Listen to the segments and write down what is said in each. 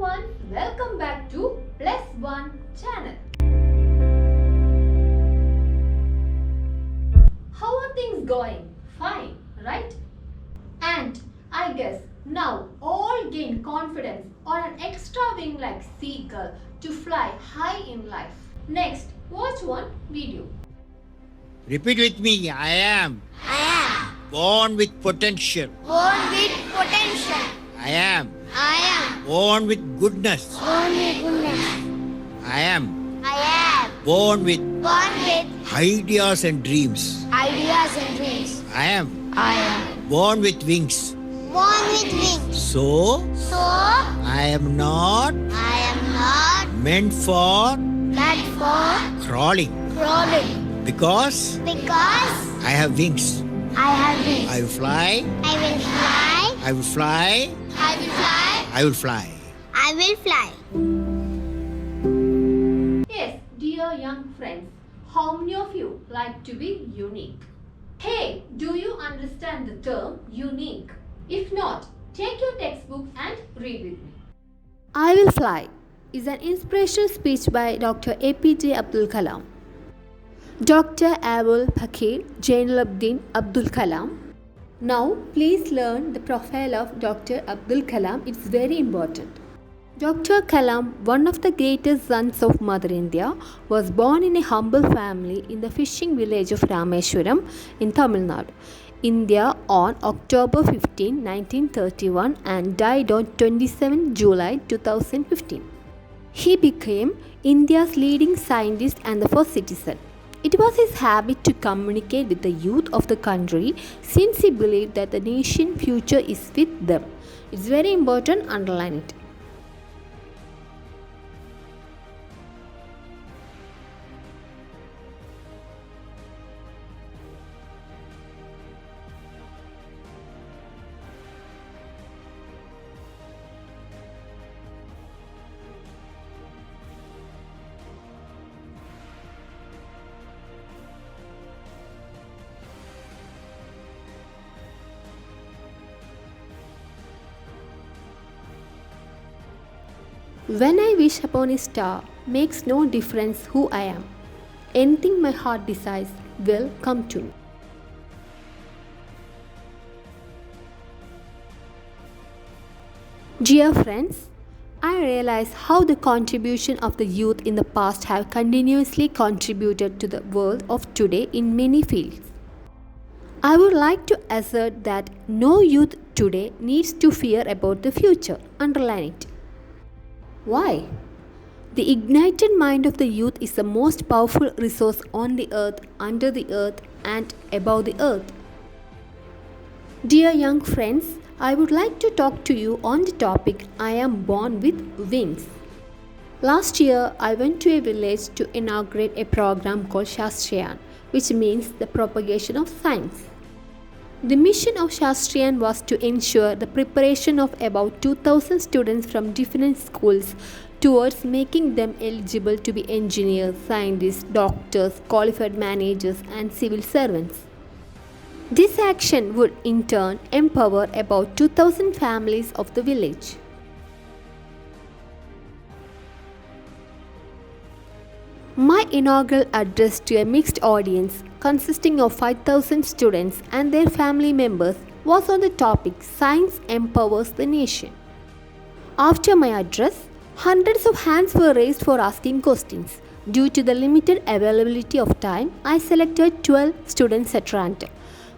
everyone, welcome back to Plus One channel. How are things going? Fine, right? And I guess now all gain confidence on an extra wing like seagull to fly high in life. Next, watch one video. Repeat with me. I am born with potential. Born with potential. I am I am born with goodness. born with goodness. I am I am born with born with ideas and dreams. ideas and dreams. I am I am born with wings. born with wings. So So I am not I am not meant for meant for crawling crawling because because I have wings. I have wings. I will fly. I will fly. I will fly. I will fly. I will fly. I will fly. Yes, dear young friends, how many of you like to be unique? Hey, do you understand the term unique? If not, take your textbook and read with me. I Will Fly is an inspirational speech by Dr. APJ Abdul Kalam. Dr. Abul Pakir Jainuddin Abdul Kalam. Now, please learn the profile of Dr. Abdul Kalam. It's very important. Dr. Kalam, one of the greatest sons of Mother India, was born in a humble family in the fishing village of Rameshwaram in Tamil Nadu, India on October 15, 1931 and died on 27 July 2015. He became India's leading scientist and the first citizen. It was his habit to communicate with the youth of the country since he believed that the nation's future is with them. It's very important, underline it. When I wish upon a star, makes no difference who I am. Anything my heart desires will come to me. Dear friends, I realize how the contribution of the youth in the past have continuously contributed to the world of today in many fields. I would like to assert that no youth today needs to fear about the future. Underline it. Why? The ignited mind of the youth is the most powerful resource on the earth, under the earth, and above the earth. Dear young friends, I would like to talk to you on the topic I am born with wings. Last year, I went to a village to inaugurate a program called Shastriyan, which means the propagation of science. The mission of Shastriyan was to ensure the preparation of about 2,000 students from different schools towards making them eligible to be engineers, scientists, doctors, qualified managers, and civil servants. This action would in turn empower about 2,000 families of the village. My inaugural address to a mixed audience consisting of 5,000 students and their family members was on the topic Science Empowers the Nation. After my address, hundreds of hands were raised for asking questions. Due to the limited availability of time, I selected 12 students at random,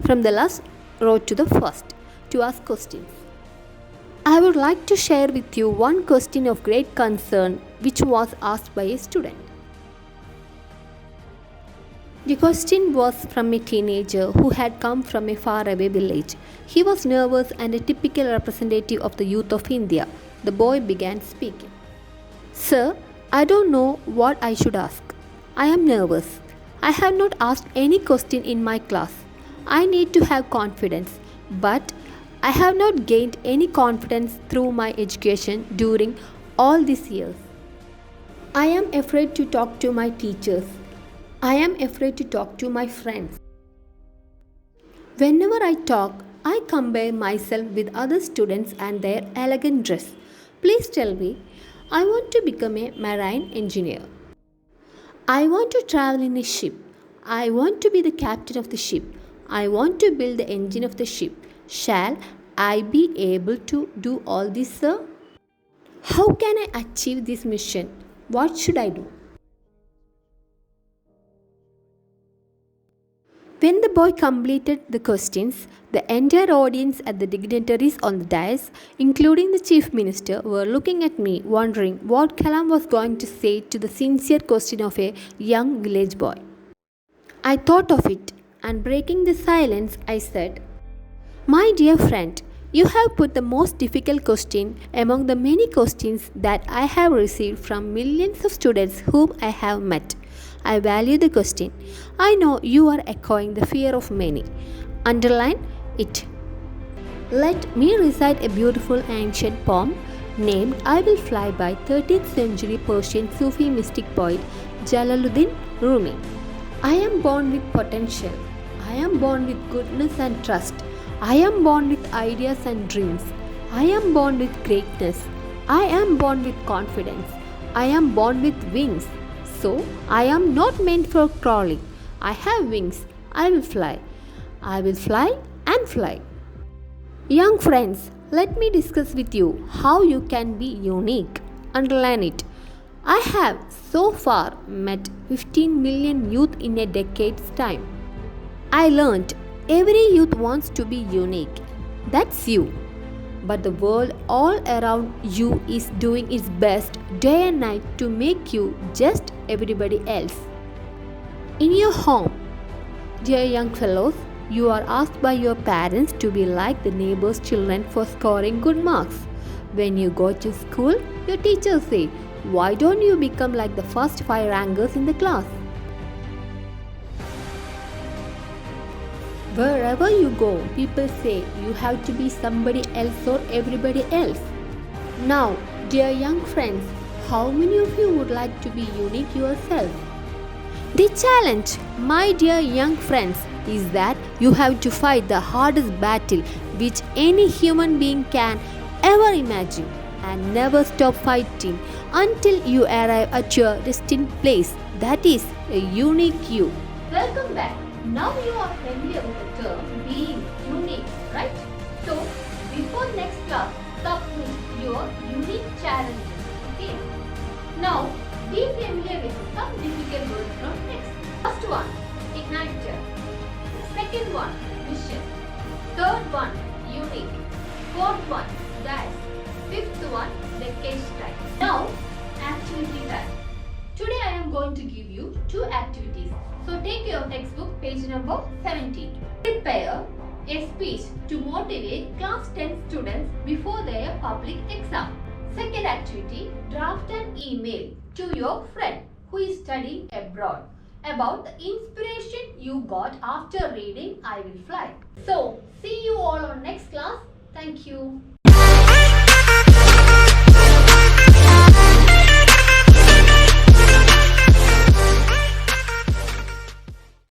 from the last row to the first, to ask questions. I would like to share with you one question of great concern which was asked by a student. The question was from a teenager who had come from a faraway village. He was nervous and a typical representative of the youth of India. The boy began speaking. Sir, I don't know what I should ask. I am nervous. I have not asked any question in my class. I need to have confidence, but I have not gained any confidence through my education during all these years. I am afraid to talk to my teachers. I am afraid to talk to my friends. Whenever I talk, I compare myself with other students and their elegant dress. Please tell me. I want to become a marine engineer. I want to travel in a ship. I want to be the captain of the ship. I want to build the engine of the ship. Shall I be able to do all this, sir? How can I achieve this mission? What should I do? When the boy completed the questions, the entire audience and the dignitaries on the dais, including the chief minister, were looking at me, wondering what Kalam was going to say to the sincere question of a young village boy. I thought of it, and breaking the silence, I said, "My dear friend, you have put the most difficult question among the many questions that I have received from millions of students whom I have met. I value the question. I know you are echoing the fear of many. Underline it. Let me recite a beautiful ancient poem named I Will Fly by 13th century Persian Sufi mystic poet Jalaluddin Rumi. I am born with potential. I am born with goodness and trust. I am born with ideas and dreams. I am born with greatness. I am born with confidence. I am born with wings. So, I am not meant for crawling. I have wings. I will fly. I will fly and fly." Young friends, let me discuss with you how you can be unique. Underline it. I have so far met 15 million youth in a decade's time. I learned every youth wants to be unique. That's you. But the world all around you is doing its best day and night to make you just everybody else. In your home, dear young fellows, you are asked by your parents to be like the neighbor's children for scoring good marks. When you go to school, your teachers say, "Why don't you become like the first 5 rankers in the class?" Wherever you go, people say you have to be somebody else or everybody else. Now, dear young friends, how many of you would like to be unique yourself? The challenge, my dear young friends, is that you have to fight the hardest battle which any human being can ever imagine and never stop fighting until you arrive at your destined place, that is, a unique you. Welcome back. Now you are familiar with the term being unique, right? So, before next class, submit your unique challenges, okay? Now, be familiar with some difficult words from next. First one, igniter. Second one, mission. Third one, unique. Fourth one, dice. Fifth one, decade style. Now, activity time. Today I am going to give you 2 activities. So take your textbook, page number 17. Prepare a speech to motivate class 10 students before their public exam. Second activity, draft an email to your friend who is studying abroad about the inspiration you got after reading I Will Fly. So, see you all on next class. Thank you.